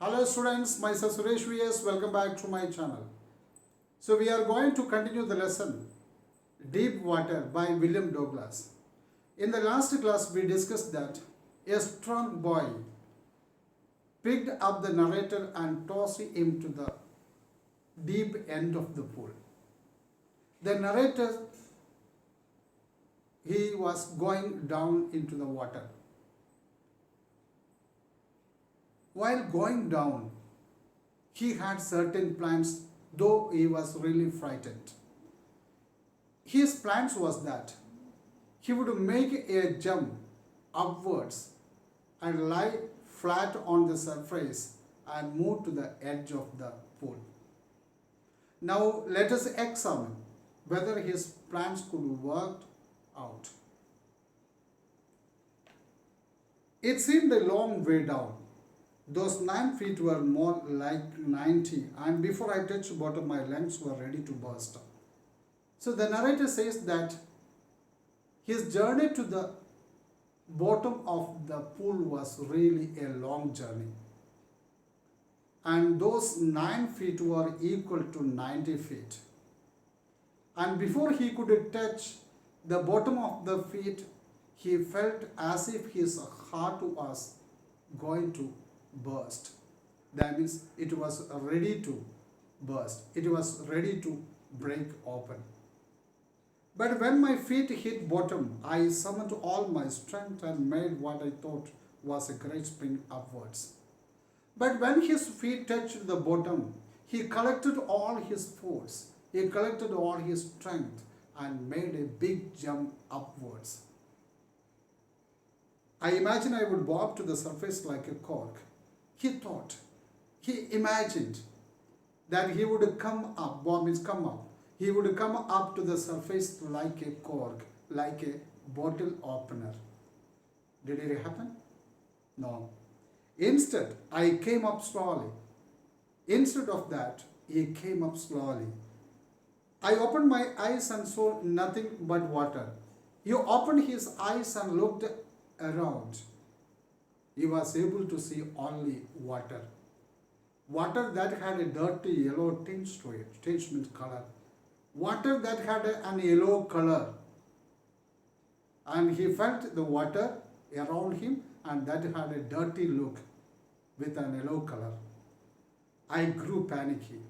Hello students, myself Suresh VS. Welcome back to my channel. So we are going to continue the lesson Deep Water by William Douglas. In the last class we discussed that a strong boy picked up the narrator and tossed him to the deep end of the pool. The narrator, he was going down into the water. While going down, he had certain plans, though he was really frightened. His plans was that he would make a jump upwards and lie flat on the surface and move to the edge of the pool. Now let us examine whether his plans could work out. It seemed a long way down. Those 9 feet were more like 90, and before I touched bottom, my lungs were ready to burst. So the narrator says that his journey to the bottom of the pool was really a long journey. And those 9 feet were equal to 90 feet. And before he could touch the bottom of the feet, he felt as if his heart was going to burst. That means it was ready to burst. It was ready to break open. But when my feet hit bottom, I summoned all my strength and made what I thought was a great spring upwards. But when his feet touched the bottom, he collected all his force. He collected all his strength and made a big jump upwards. I imagine I would bob to the surface like a cork. He imagined that he would come up, bob means come up. He would come up to the surface like a cork, like a bottle opener. Did it happen? No. Instead, I came up slowly. Instead of that, he came up slowly. I opened my eyes and saw nothing but water. He opened his eyes and looked around. He was able to see only water. Water that had a dirty yellow tinge to it, tinged color. Water that had an yellow color. And he felt the water around him and that had a dirty look with an yellow color. I grew panicky.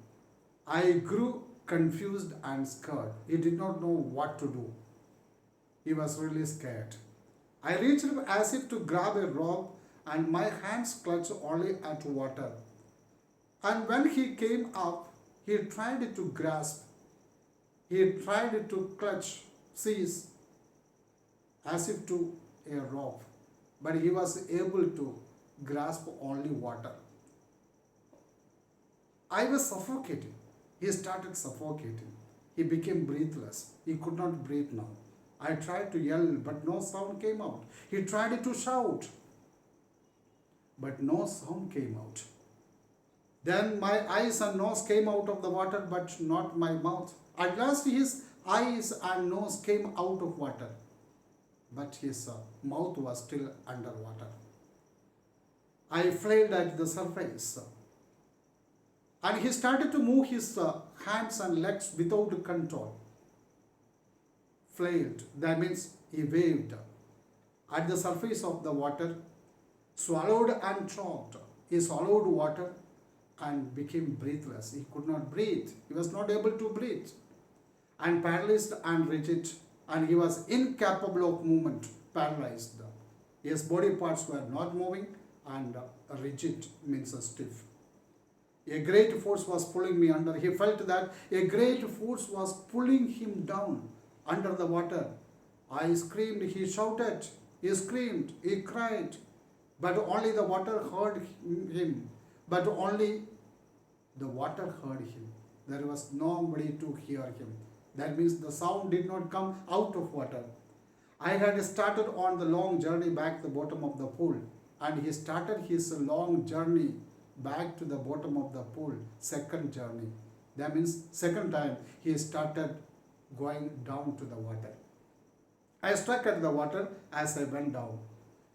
I grew confused and scared. He did not know what to do. He was really scared. I reached as if to grab a rope and my hands clutched only at water. And when he came up, he tried to grasp. He tried to clutch, seize, as if to a rope. But he was able to grasp only water. I was suffocating. He started suffocating. He became breathless. He could not breathe now. I tried to yell, but no sound came out. He tried to shout, but no sound came out. Then my eyes and nose came out of the water, but not my mouth. At last his eyes and nose came out of water, but his mouth was still underwater. I flailed at the surface, and he started to move his hands and legs without control. Flailed, that means he waved at the surface of the water, swallowed and choked. He swallowed water and became breathless. He could not breathe. He was not able to breathe. And paralyzed and rigid. And he was incapable of movement, paralyzed. His body parts were not moving and rigid means stiff. A great force was pulling me under. He felt that a great force was pulling him down under the water. I screamed, he shouted, he screamed, he cried. But only the water heard him. But only the water heard him. There was nobody to hear him. That means the sound did not come out of water. I had started on the long journey back to the bottom of the pool. And he started his long journey back to the bottom of the pool, second journey. That means second time he started going down to the water. I struck at the water as I went down.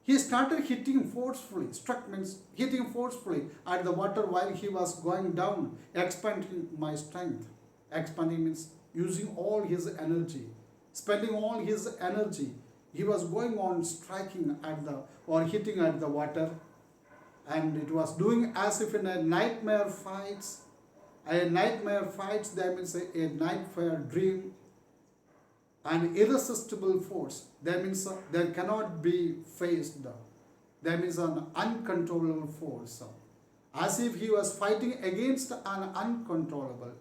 He started hitting forcefully, struck means hitting forcefully at the water while he was going down, expanding my strength. Expanding means using all his energy, spending all his energy. He was going on striking at the or hitting at the water, and it was doing as if in a nightmare fights. A nightmare fights, that means a nightmare dream, an irresistible force, that means that cannot be faced, that means an uncontrollable force, as if he was fighting against an uncontrollable,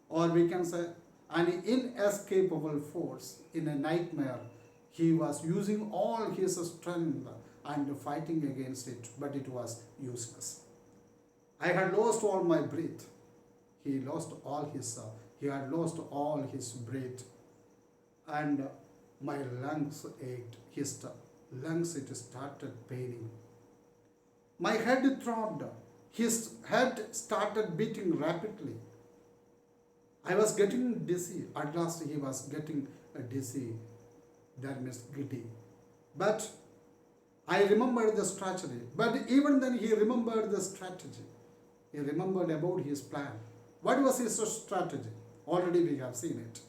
or we can say an inescapable force in a nightmare. He was using all his strength and fighting against it, but it was useless. I had lost all my breath. He had lost all his breath, and my lungs ached. His lungs, it started paining. My head throbbed. His head started beating rapidly. I was getting dizzy. At last he was getting dizzy. That means giddy. But I remembered the strategy. But even then he remembered the strategy. He remembered about his plan. What was his strategy? Already we have seen it.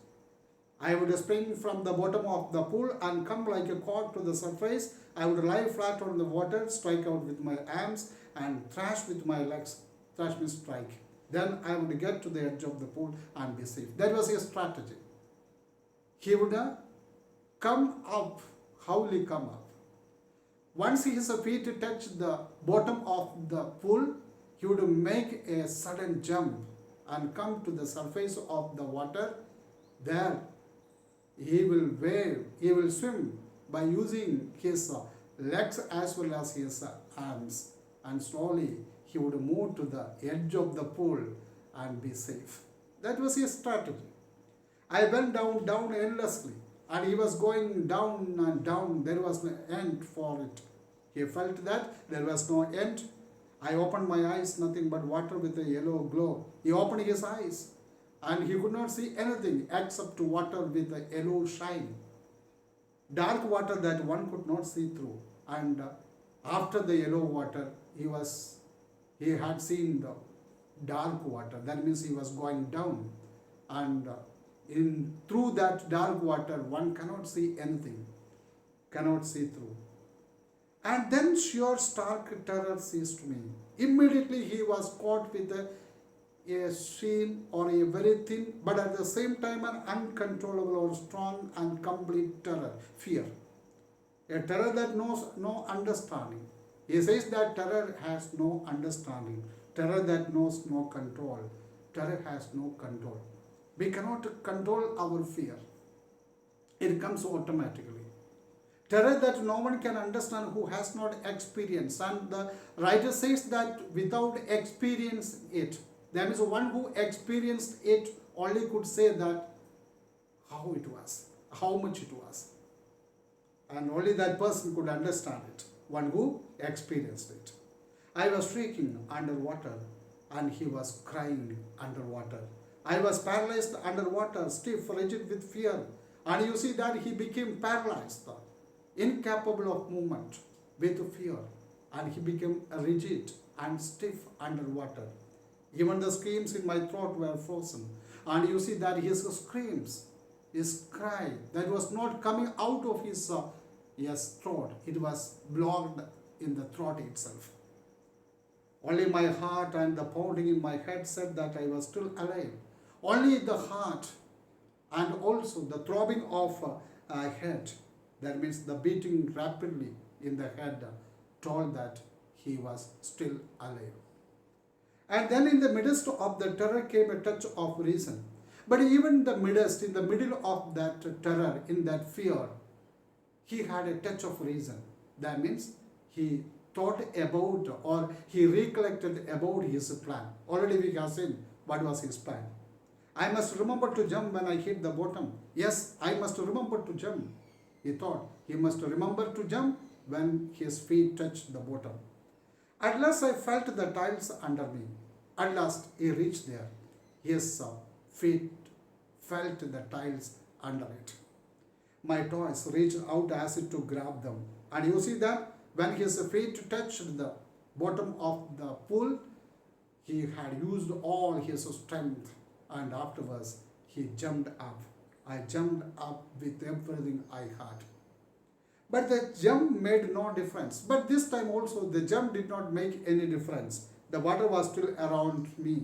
I would spring from the bottom of the pool and come like a cork to the surface. I would lie flat on the water, strike out with my arms and thrash with my legs. Thrash means strike. Then I would get to the edge of the pool and be safe. That was his strategy. He would come up. How will he come up? Once his feet touched the bottom of the pool, he would make a sudden jump and come to the surface of the water. There he will wave, he will swim by using his legs as well as his arms, and slowly he would move to the edge of the pool and be safe. That was his strategy. I went down endlessly, and he was going down and down. There was no end for it. He felt that there was no end. I opened my eyes, nothing but water with a yellow glow. He opened his eyes, and he could not see anything except water with a yellow shine. Dark water that one could not see through. And after the yellow water, he had seen the dark water. That means he was going down. And through that dark water, one cannot see anything, cannot see through. And then sheer stark terror seized me. Immediately he was caught with a sheen or a very thin, but at the same time an uncontrollable or strong and complete terror, fear. A terror that knows no understanding. He says that terror has no understanding. Terror that knows no control. Terror has no control. We cannot control our fear. It comes automatically. Terror that no one can understand who has not experienced. And the writer says that without experience it, that means one who experienced it only could say that how it was, how much it was. And only that person could understand it, one who experienced it. I was shrieking underwater, and he was crying underwater. I was paralyzed underwater, stiff, rigid with fear. And you see that he became paralyzed, incapable of movement with fear. And he became rigid and stiff underwater. Even the screams in my throat were frozen. And you see that his screams, his cry, that was not coming out of his throat. It was blocked in the throat itself. Only my heart and the pounding in my head said that I was still alive. Only the heart and also the throbbing of a head, that means the beating rapidly in the head, told that he was still alive. And then in the midst of the terror came a touch of reason. But even in the middle of that terror, in that fear, he had a touch of reason. That means he thought about or he recollected about his plan. Already we have seen what was his plan. I must remember to jump when I hit the bottom. Yes, I must remember to jump. He thought he must remember to jump when his feet touched the bottom. At last I felt the tiles under me. At last he reached there. His feet felt the tiles under it. My toes reached out as if to grab them. And you see that When his feet touched the bottom of the pool, he had used all his strength, and afterwards he jumped up. I jumped up with everything I had. But the jump made no difference. But this time also the jump did not make any difference. The water was still around me,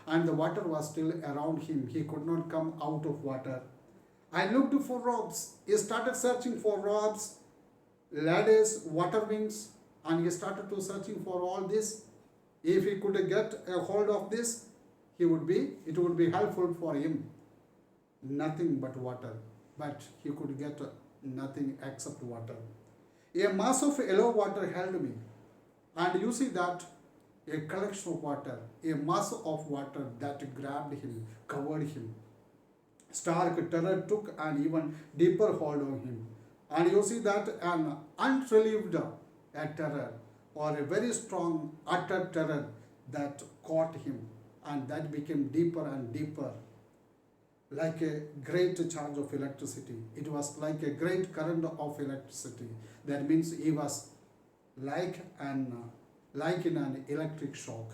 and the water was still around him. He could not come out of water. I looked for ropes. He started searching for ropes, ladders, water wings, and he started to searching for all this. If he could get a hold of this, it would be helpful for him. Nothing but water, but he could get nothing except water. A mass of yellow water held me, and you see that a collection of water, a mass of water that grabbed him, covered him. Stark terror took an even deeper hold on him, and you see that an unrelieved terror, or a very strong utter terror that caught him, and that became deeper and deeper, like a great charge of electricity. It was like a great current of electricity. That means he was like in an electric shock.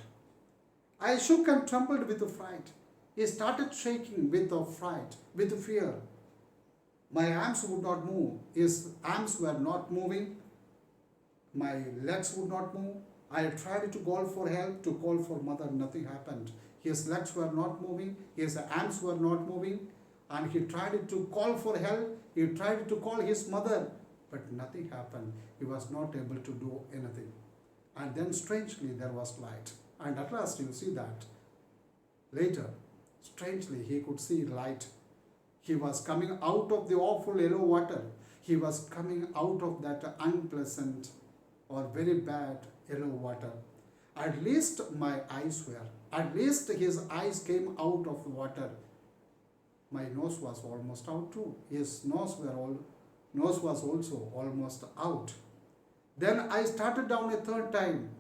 I shook and trembled with fright. He started shaking with fright, with fear. My arms would not move. His arms were not moving. My legs would not move. I tried to call for help, to call for mother. Nothing happened. His legs were not moving. His arms were not moving. And he tried to call for help. He tried to call his mother. But nothing happened. He was not able to do anything. And then strangely there was light. And at last you see that. Later, strangely he could see light. He was coming out of the awful yellow water. He was coming out of that unpleasant or very bad yellow water. At least my eyes were. At least his eyes came out of the water. My nose was almost out too. His nose was also almost out. Then I started down a third time,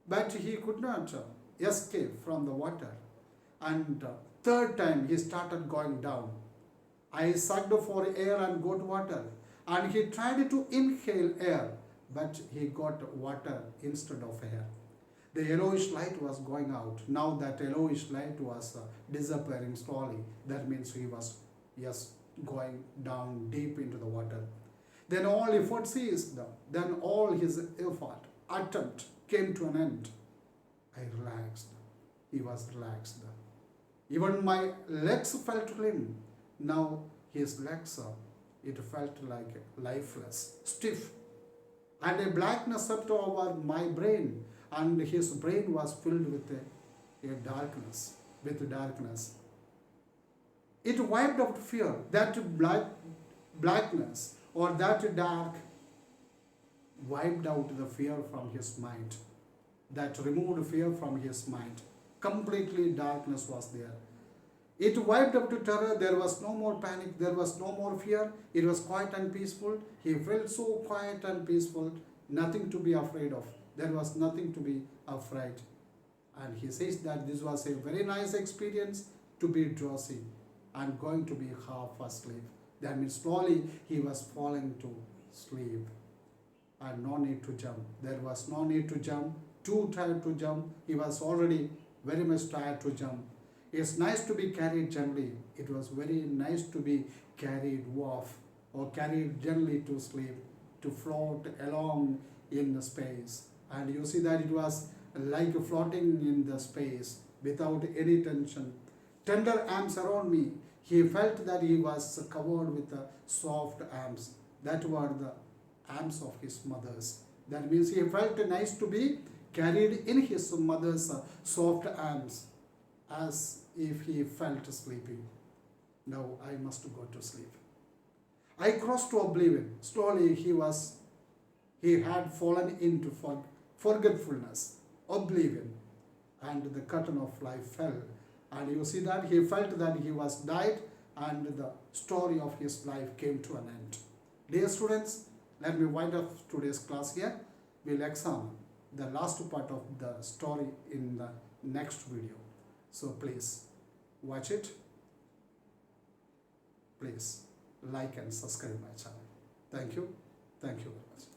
but he could not escape from the water. And third time he started going down. I sucked for air and got water. And he tried to inhale air, but he got water instead of air. The yellowish light was going out. Now that yellowish light was disappearing slowly. That means he was, going down deep into the water. Then all effort ceased. Then all his attempt came to an end. I relaxed. He was relaxed. Even my legs felt limp. Now his legs, it felt like lifeless, stiff. And a blackness swept over my brain, and his brain was filled with a darkness, It wiped out fear. That blackness or that dark wiped out the fear from his mind. That removed fear from his mind. Completely darkness was there. It wiped out the terror. There was no more panic. There was no more fear. It was quiet and peaceful. He felt so quiet and peaceful. Nothing to be afraid of. There was nothing to be afraid. And he says that this was a very nice experience to be drowsy and going to be half asleep. That means slowly he was falling to sleep. And no need to jump. There was no need to jump. Too tired to jump. He was already very much tired to jump. It's nice to be carried gently. It was very nice to be carried off or carried gently to sleep, to float along in the space. And you see that it was like floating in the space without any tension. Tender arms around me. He felt that he was covered with soft arms. That were the arms of his mother's. That means he felt nice to be carried in his mother's soft arms, as if he felt sleepy. Now I must go to sleep. I crossed to oblivion. Slowly he had fallen into forgetfulness, oblivion, and the curtain of life fell. And you see that he felt that he was died, and the story of his life came to an end. Dear students, let me wind up today's class here. We'll examine the last part of the story in the next video. So please watch it. Please like and subscribe my channel. Thank you. Thank you very much.